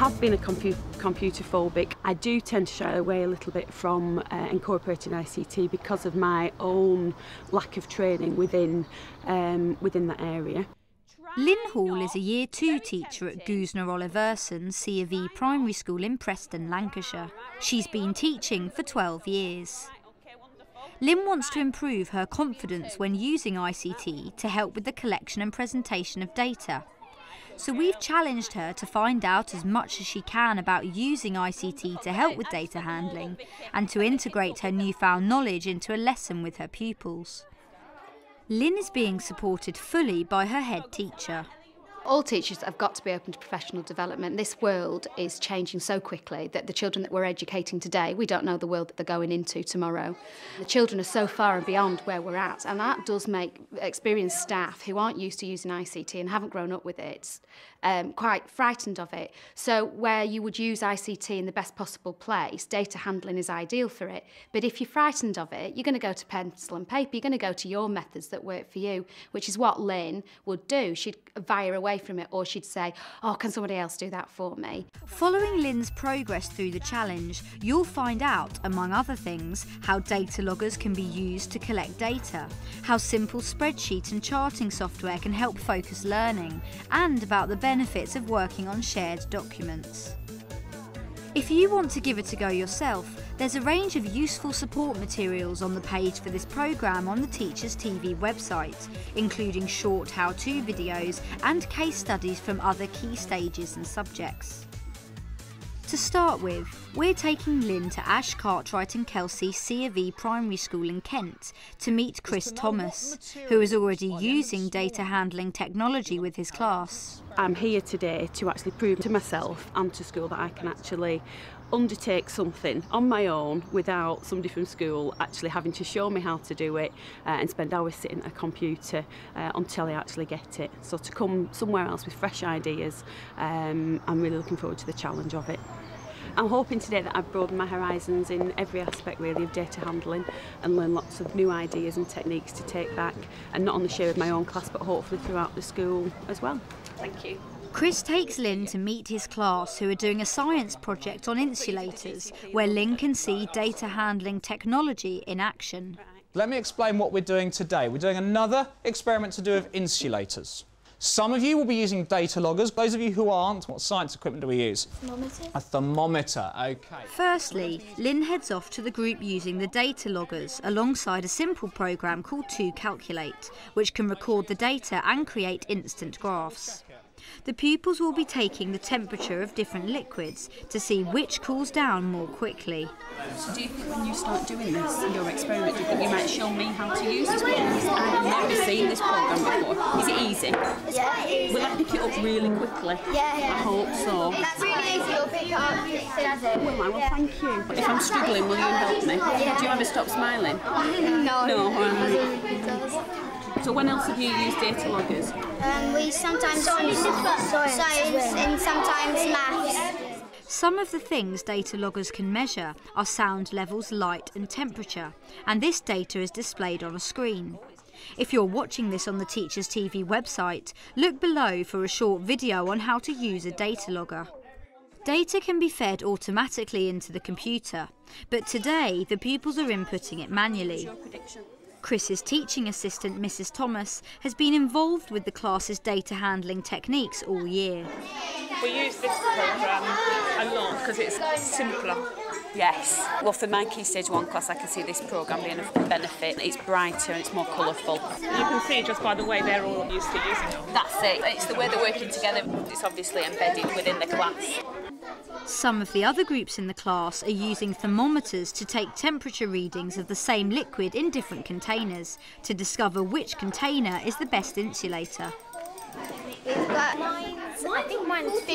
have been a computer phobic. I do tend to shy away a little bit from incorporating ICT because of my own lack of training within that area. Lynn Hall is a Year 2 teacher at Goosner Oliverson C.V. Primary School in Preston, Lancashire. She's been teaching for 12 years. Lynn wants to improve her confidence when using ICT to help with the collection and presentation of data. So we've challenged her to find out as much as she can about using ICT to help with data handling and to integrate her newfound knowledge into a lesson with her pupils. Lynn is being supported fully by her head teacher. All teachers have got to be open to professional development. This world is changing so quickly that the children that we're educating today, we don't know the world that they're going into tomorrow. The children are so far and beyond where we're at, and that does make experienced staff who aren't used to using ICT and haven't grown up with it quite frightened of it. So where you would use ICT in the best possible place, data handling is ideal for it. But if you're frightened of it, you're going to go to pencil and paper, you're going to go to your methods that work for you, which is what Lynn would do. She'd veer away from it, or she'd say, oh, can somebody else do that for me? Following Lynn's progress through the challenge, you'll find out, among other things, how data loggers can be used to collect data, how simple spreadsheet and charting software can help focus learning, and about the benefits of working on shared documents. If you want to give it a go yourself, there's a range of useful support materials on the page for this programme on the Teachers TV website, including short how-to videos and case studies from other key stages and subjects. To start with, we're taking Lynn to Ash Cartwright and Kelsey C.V. Primary School in Kent to meet Chris Thomas, who is already using data handling technology with his class. I'm here today to actually prove to myself and to school that I can actually undertake something on my own without somebody from school actually having to show me how to do it and spend hours sitting at a computer until I actually get it. So to come somewhere else with fresh ideas, I'm really looking forward to the challenge of it. I'm hoping today that I've broadened my horizons in every aspect really of data handling and learn lots of new ideas and techniques to take back and not only share with my own class but hopefully throughout the school as well. Thank you. Chris takes Lynn to meet his class who are doing a science project on insulators where Lynn can see data handling technology in action. Let me explain what we're doing today. We're doing another experiment to do with insulators. Some of you will be using data loggers. Those of you who aren't, what science equipment do we use? Thermometer. A thermometer, OK. Firstly, Lynn heads off to the group using the data loggers alongside a simple programme called ToCalculate, which can record the data and create instant graphs. The pupils will be taking the temperature of different liquids to see which cools down more quickly. So do you think when you start doing this, your experiment, do you think you might show me how to use this program? I've never seen this program before. Is it easy? Yeah, it is. Will I pick it up really quickly? Yeah. I hope so. That's really easy. You'll pick it up. Well, thank you. If I'm struggling, will you help me? Yeah. Do you ever stop smiling? No. No. So when else have you used data loggers? We sometimes use science and sometimes maths. Some of the things data loggers can measure are sound levels, light and temperature, and this data is displayed on a screen. If you're watching this on the Teachers TV website, look below for a short video on how to use a data logger. Data can be fed automatically into the computer, but today the pupils are inputting it manually. Chris's teaching assistant, Mrs. Thomas, has been involved with the class's data handling techniques all year. We use this programme a lot because it's simpler. Yes. Well, for my Key Stage 1 class, I can see this programme being of benefit. It's brighter and it's more colourful. You can see just by the way they're all used to using it. That's it. It's the way they're working together. It's obviously embedded within the class. Some of the other groups in the class are using thermometers to take temperature readings of the same liquid in different containers to discover which container is the best insulator. We've got I think mine's 50.5.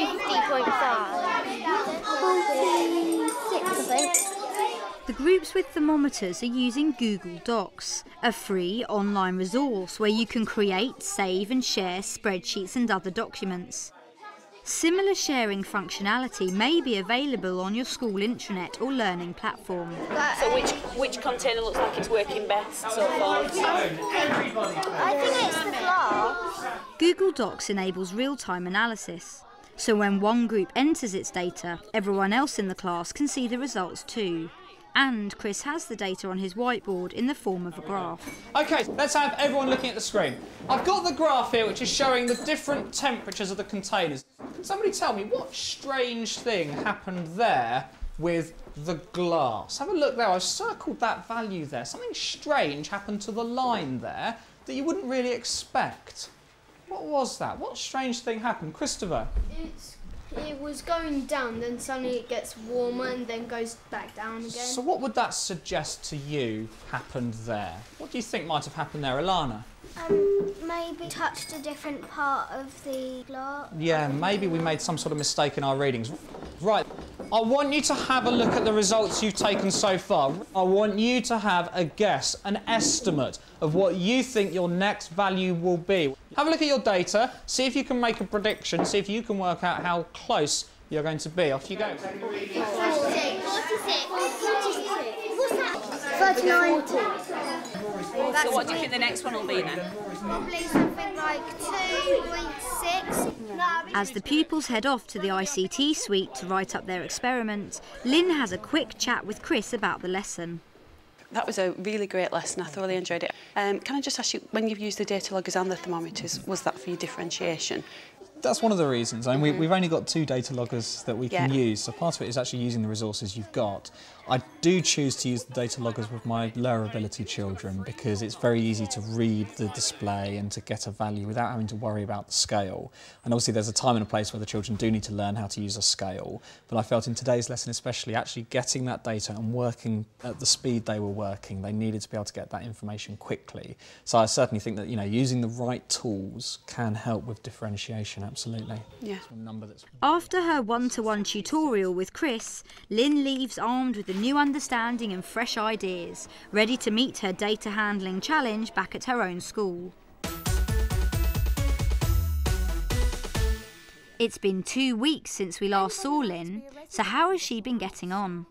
46, I think. The groups with thermometers are using Google Docs, a free online resource where you can create, save and share spreadsheets and other documents. Similar sharing functionality may be available on your school intranet or learning platform. So which container looks like it's working best so far? I think it's the glass. Google Docs enables real-time analysis. So when one group enters its data, everyone else in the class can see the results too. And Chris has the data on his whiteboard in the form of a graph. OK, let's have everyone looking at the screen. I've got the graph here which is showing the different temperatures of the containers. Can somebody tell me what strange thing happened there with the glass? Have a look there, I've circled that value there. Something strange happened to the line there that you wouldn't really expect. What was that? What strange thing happened? Christopher? It was going down, then suddenly it gets warmer and then goes back down again. So what would that suggest to you happened there? What do you think might have happened there, Alana? Maybe touched a different part of the glass. Yeah, maybe we made some sort of mistake in our readings. Right, I want you to have a look at the results you've taken so far. I want you to have a guess, an estimate of what you think your next value will be. Have a look at your data, see if you can make a prediction, see if you can work out how close you're going to be. Off you go. 46. What's that? 39. So what do you think the next one will be then? Probably something like 2.6. As the pupils head off to the ICT suite to write up their experiment, Lynn has a quick chat with Chris about the lesson. That was a really great lesson. I thoroughly enjoyed it. Can I just ask you, when you've used the data loggers and the thermometers, was that for your differentiation? That's one of the reasons. I mean, we've only got 2 data loggers that we can use, so part of it is actually using the resources you've got. I do choose to use the data loggers with my lower ability children because it's very easy to read the display and to get a value without having to worry about the scale. And obviously there's a time and a place where the children do need to learn how to use a scale, but I felt in today's lesson especially, actually getting that data and working at the speed they were working, they needed to be able to get that information quickly. So I certainly think that, you know, using the right tools can help with differentiation, absolutely. Yeah. After her one-to-one tutorial with Chris, Lynn leaves armed with a new understanding and fresh ideas, ready to meet her data handling challenge back at her own school. It's been 2 weeks since we last saw Lynn, so how has she been getting on?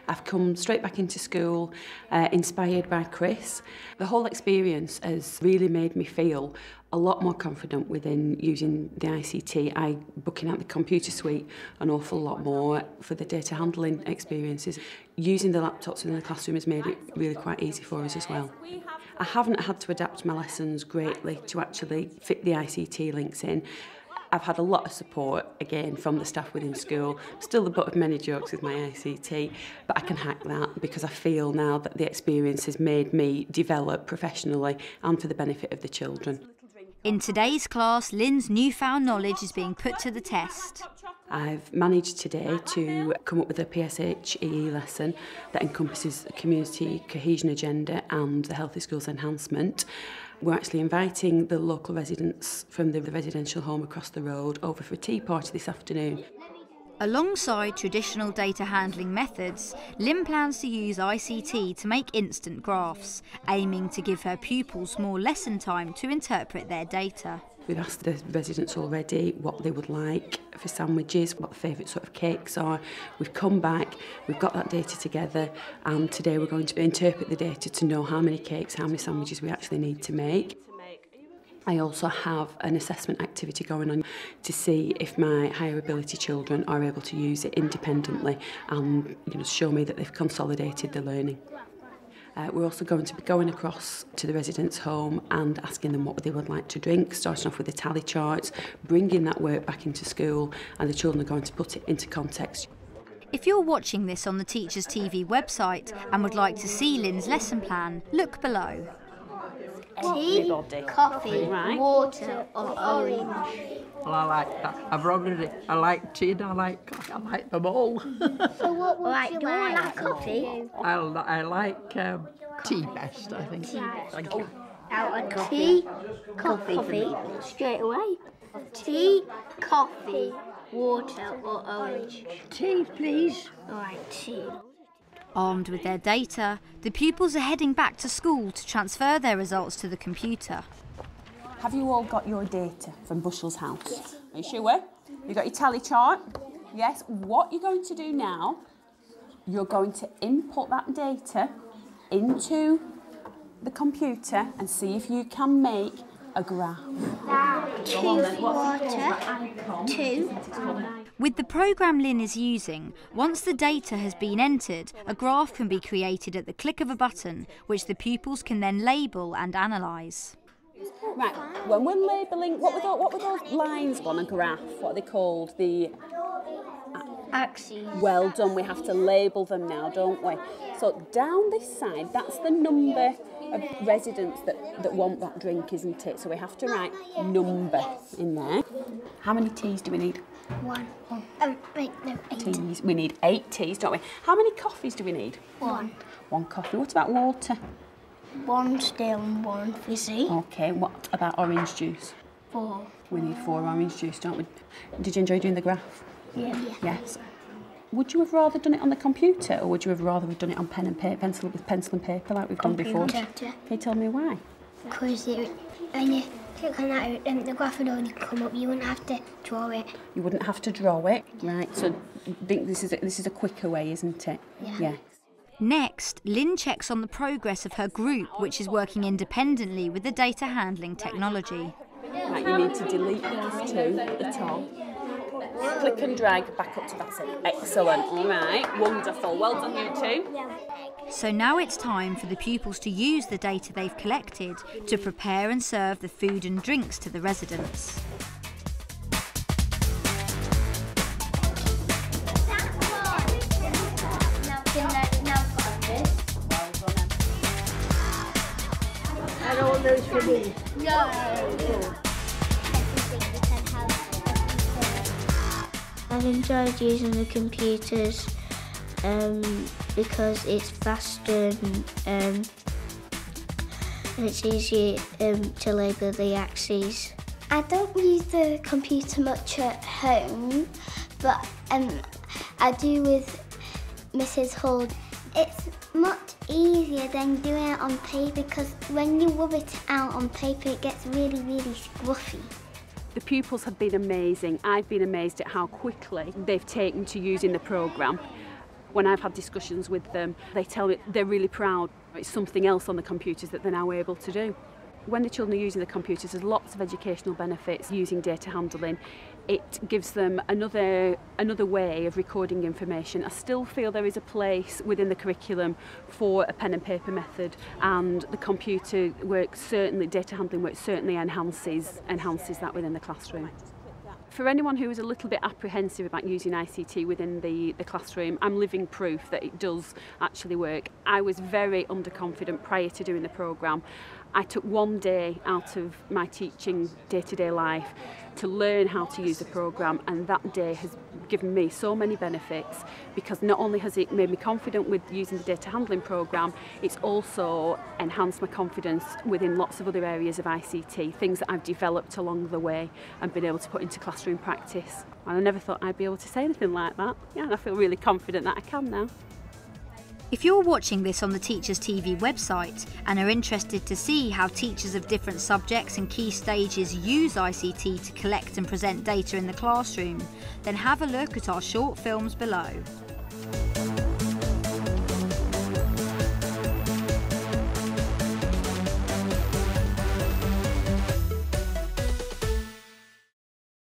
I've come straight back into school, inspired by Chris. The whole experience has really made me feel a lot more confident within using the ICT. I'm booking out the computer suite an awful lot more for the data handling experiences. Using the laptops in the classroom has made it really quite easy for us as well. I haven't had to adapt my lessons greatly to actually fit the ICT links in. I've had a lot of support, again, from the staff within school. Still the butt of many jokes with my ICT, but I can hack that because I feel now that the experience has made me develop professionally and for the benefit of the children. In today's class, Lynn's newfound knowledge is being put to the test. I've managed today to come up with a PSHE lesson that encompasses a community cohesion agenda and the Healthy Schools enhancement. We're actually inviting the local residents from the residential home across the road over for a tea party this afternoon. Alongside traditional data handling methods, Lynn plans to use ICT to make instant graphs, aiming to give her pupils more lesson time to interpret their data. We've asked the residents already what they would like for sandwiches, what their favourite sort of cakes are. We've come back, we've got that data together, and today we're going to interpret the data to know how many cakes, how many sandwiches we actually need to make. I also have an assessment activity going on to see if my higher ability children are able to use it independently and show me that they've consolidated the learning. We're also going to be going across to the residents' home and asking them what they would like to drink, starting off with the tally charts, bringing that work back into school, and the children are going to put it into context. If you're watching this on the Teachers TV website and would like to see Lynn's lesson plan, look below. Tea, coffee, water or orange. Well, I like that. I've ordered it. I like tea and I like them all. So what would you like coffee? I like tea best, I think. Thank you. Out of tea, coffee, straight away. Tea, coffee, water or orange. Tea, please. All right, tea. Armed with their data, the pupils are heading back to school to transfer their results to the computer. Have you all got your data from Bushel's house? Yes. Are you sure? You got your tally chart? Yes. What you're going to do now, you're going to input that data into the computer and see if you can make a graph? Water, 2. With the programme Lynn is using, once the data has been entered, a graph can be created at the click of a button, which the pupils can then label and analyse. Right, when we're labelling, what were those lines on a graph? What are they called? The Axes. Well done, we have to label them now, don't we? So down this side, that's the number of residents that want that drink, isn't it? So we have to write number in there. How many teas do we need? 1. Wait, no, 8. Teas. We need 8 teas, don't we? How many coffees do we need? 1. 1 coffee. What about water? 1 still and 1 fizzy. Okay, what about orange juice? 4. We need 4 orange juice, don't we? Did you enjoy doing the graph? Yeah. Yes. Would you have rather done it on the computer, or would you have rather have done it on pen and paper, with pencil and paper like we've done before? Can you tell me why? Because when you click on that, the graph would only come up. You wouldn't have to draw it. You wouldn't have to draw it, right? So I think this is a quicker way, isn't it? Yeah. Yes. Next, Lynn checks on the progress of her group, which is working independently with the data handling technology. Right, you need to delete these 2 at the top. Click and drag back up to that side. Excellent. All right. Wonderful. Well done, you 2. So now it's time for the pupils to use the data they've collected to prepare and serve the food and drinks to the residents. And all those for me. No. I've enjoyed using the computers because it's faster and it's easy to label the axes. I don't use the computer much at home, but I do with Mrs. Hull. It's much easier than doing it on paper because when you rub it out on paper it gets really, really scruffy. The pupils have been amazing. I've been amazed at how quickly they've taken to using the programme. When I've had discussions with them, they tell me they're really proud. It's something else on the computers that they're now able to do. When the children are using the computers, there's lots of educational benefits using data handling. It gives them another way of recording information. I still feel there is a place within the curriculum for a pen and paper method, and the computer work certainly, data handling work certainly enhances that within the classroom. For anyone who is a little bit apprehensive about using ICT within the classroom, I'm living proof that it does actually work. I was very underconfident prior to doing the programme. I took 1 day out of my teaching day-to-day life to learn how to use the programme, and that day has given me so many benefits because not only has it made me confident with using the data handling programme, it's also enhanced my confidence within lots of other areas of ICT, things that I've developed along the way and been able to put into classroom practice. And I never thought I'd be able to say anything like that. Yeah, and I feel really confident that I can now. If you're watching this on the Teachers TV website and are interested to see how teachers of different subjects and key stages use ICT to collect and present data in the classroom, then have a look at our short films below.